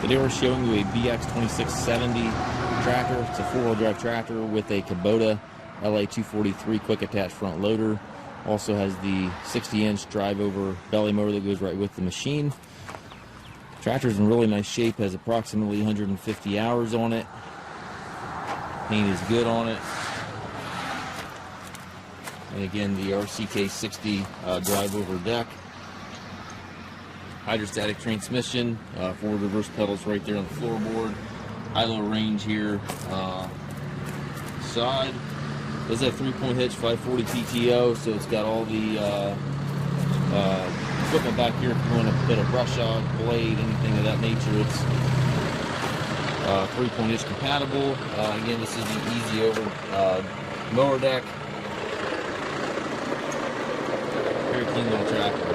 Today we're showing you a BX2670 tractor. It's a four-wheel drive tractor with a Kubota LA243 quick attach front loader. Also has the 60-inch drive-over belly motor that goes right with the machine. Tractor's in really nice shape, has approximately 150 hours on it. Paint is good on it. And again, the RCK60 drive-over deck. Hydrostatic transmission, forward reverse pedals right there on the floorboard. High-low range here. Side. Does have 3-point hitch, 540 PTO, so it's got all the equipment back here if you want a bit of brush out, blade, anything of that nature. It's 3-point hitch compatible. Again, this is the easy over mower deck. Very clean little tractor.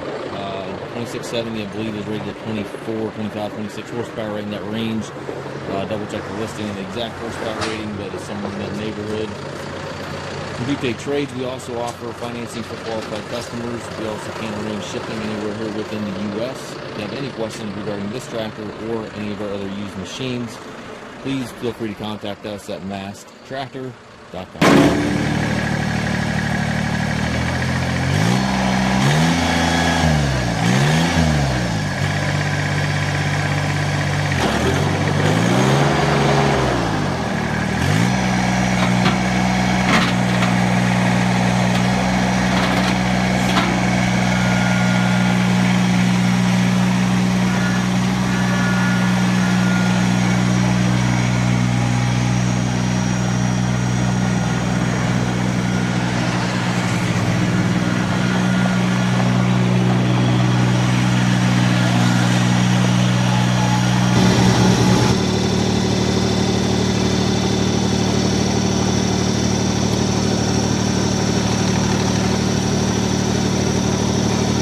2670, I believe, is rated at 24, 25, 26 horsepower right in that range. Double check the listing and the exact horsepower rating, but it's somewhere in that neighborhood. We do take trades. We also offer financing for qualified customers. We also can arrange shipping anywhere here within the U.S. If you have any questions regarding this tractor or any of our other used machines, please feel free to contact us at maskedtractor.com.